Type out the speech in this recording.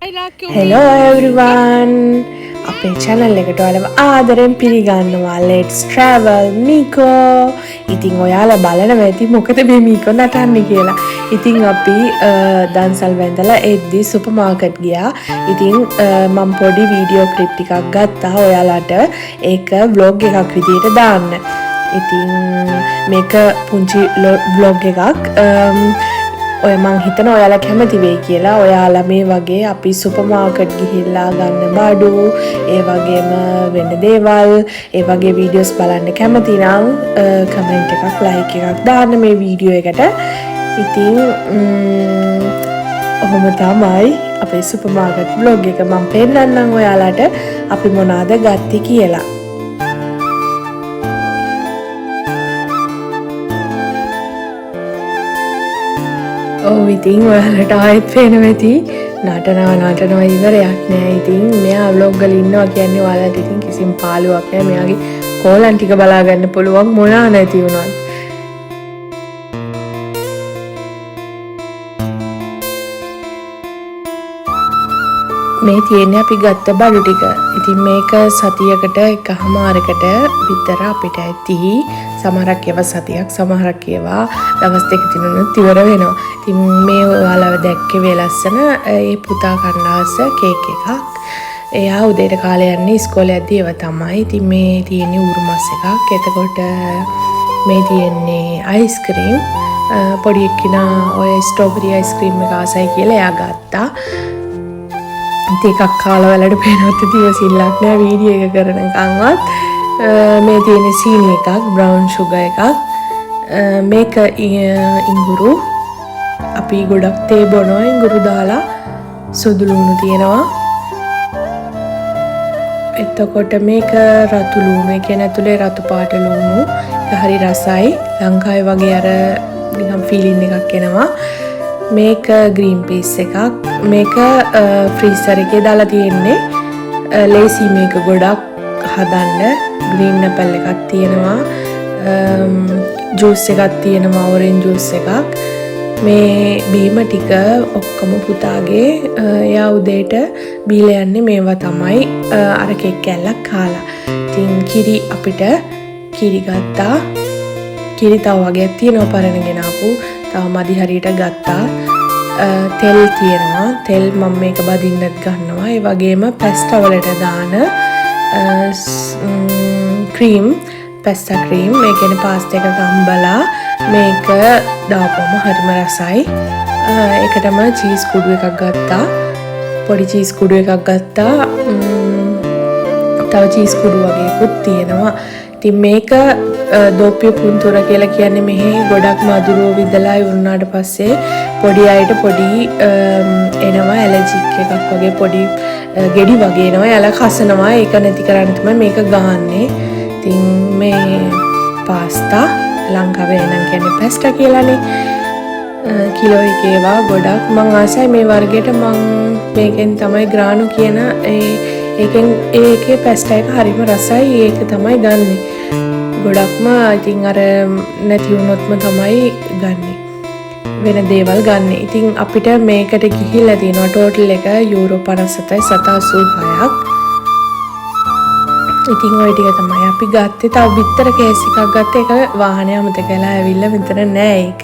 Hello everyone! අපේ channel එකට ඔයාලව ආදරෙන් පිළිගන්නවා. Let's travel Miko. ඉතින් ඔයාලා බලනවා ඇති මොකද මේ Miko නටන්නේ කියලා. ඉතින් අපි දන්සල් වැඳලා එද්දි සුපර් මාකට් ගියා. ඉතින් මම පොඩි වීඩියෝ ක්ලිප් ටිකක් ගත්තා ඔයාලට ඒක vlog එකක් විදියට දාන්න. ඉතින් මේක පුංචි vlog එකක්. ඔය මං හිතන ඔයාලා කැමති වෙයි කියලා. ඔයාලා මේ වගේ අපි සුපර් මාකට් ගිහිල්ලා ගන්න බඩු, ඒ වගේම වෙන දේවල්, ඒ වගේ වීඩියෝස් බලන්න කැමති නම් කමෙන්ට් එකක්, ලයික් එකක් දාන්න මේ වීඩියෝ එකට. ඉතින් ඔහොම තමයි අපේ සුපර් මාකට් vlog එක මම පෙන්නන්නම් ඔයාලට අපි මොනවාද ගත්තේ කියලා. ඉතින් ඔයාලට ආයෙත් පේනවා ඇති නටනවා ඉවරයක් නෑ. ඉතින් මෙයා vlog වල ඉන්නවා කියන්නේ ඔයාලට ඉතින් කිසිම පාළුවක් නෑ. මෙයාගේ කෝලම් ටික බලා ගන්න පුළුවන් මොනවා නැති වුණත්. මේ තියෙන්නේ අපි ගත්ත බඩු ටික. ඉතින් මේක සතියකට එකමාරකට විතර අපිට ඇති. සමහරක් ඒවා සතියක්, සමහරක් ඒවා දවස් දෙක තුනක් ඉවර වෙනවා. ඉතින් මේ ඔයාලව දැක්කේ වේ ලස්සන ඒ පුතා කණ්ඩායස කේක් එකක්. එයා උදේට කාලේ යන්නේ ඉස්කෝලේ යද්දී ඒවා තමයි. ඉතින් මේ තියෙන්නේ උරුමස් එකක්. එතකොට මේ තියෙන්නේ අයිස්ක්‍රීම්. පොඩි එක්කිනා ඔය ස්ට්‍රෝබෙරි අයිස්ක්‍රීම් එක ආසයි කියලා එයා ගත්තා. එකක් කාලා වලට පේනවත් ඉවසිල්ලක් නෑ වීඩියෝ එක කරනකන්වත්. මේ තියෙන සීනි එකක්, බ්‍රවුන් සුගර් එකක්. මේක ඉඟුරු. අපි ගොඩක් තේ බොනවා ඉඟුරු දාලා. සුදු ලුණු තියෙනවා. එතකොට මේක රතු ලුණු. ඒ කියන්නේ ඇතුලේ රතු පාට ලුණු. ඒක හරි රසයි. ලංකාවේ වගේ අර නිකන් ෆීලින් එකක් එනවා. මේක ග්‍රීන් පීස් එකක්. මේක ෆ්‍රීසර් එකේ දාලා තියෙන්නේ. ලේසි මේක ගොඩක් හදන්න. ග්‍රීන් ඇපල් එකක් තියෙනවා. ජූස් එකක් තියෙනවා, ඔරෙන්ජ් ජූස් එකක්. මේ බීම ටික ඔක්කොම පුතාගේ එයා උදේට බීලා යන්නේ මේවා තමයි. අර කේක් කෑල්ලක් කාලා. ඉතින් කිරි අපිට කිරි ගත්තා. කිරි තව වගේක් තියෙනවා පරණ ගෙනාපු. තව මදි හරියට ගත්තා. තෙල් තියෙනවා. තෙල් මම මේක බදින්නත් ගන්නවා. ඒ වගේම පැස්ටා වලට දාන ක්‍රීම්, පැස්ටා ක්‍රීම්. මේ කියන්නේ පාස්තා එකට අම්බලා මේක දාපුවම හරිම රසයි. ඒකටම චීස් කුඩු එකක් ගත්තා. පොඩි චීස් කුඩු එකක් ගත්තා. තව චීස් කුඩු වගේකුත් තියෙනවා. ඉතින් මේක දෝපිය පුන්තුර කියලා කියන්නේ මෙහි ගොඩක් මధుරෝ විදලා ඉවරනාට පස්සේ පොඩි අයට පොඩි එනවා ඇලර්ජික් එකක් වගේ පොඩි ගෙඩි වගේ එනවා. එයාලා කසනවා. ඒක නැති කරන්න තමයි මේක ගහන්නේ. ඉතින් මේ පාස්තා ලංකාවේ නම් කියන්නේ පැස්ටා කියලානේ. කිලෝ එකේ ඒවා ගොඩක් මං ආසයි මේ වර්ගයට. මං මේකෙන් තමයි ග්‍රානු කියන ඒකෙන් ඒකේ පැස්ටා එක හරිම රසයි. ඒක තමයි ගන්නෙ. ගොඩක්ම ඉතින් අර නැති වුණොත්ම තමයි ගන්නෙ. වෙන දේවල් ගන්න. ඉතින් අපිට මේකට ගිහිල්ලා තියෙනවා ටෝටල් එක යූරෝ 57යි 786ක්. ඉතින් ওই ටික තමයි අපි ගත්තේ. තව බිත්තර කේස් එකක් ගත්තා. ඒක වාහනේ අමතක කරලා ඇවිල්ලා මෙතන නෑ ඒක.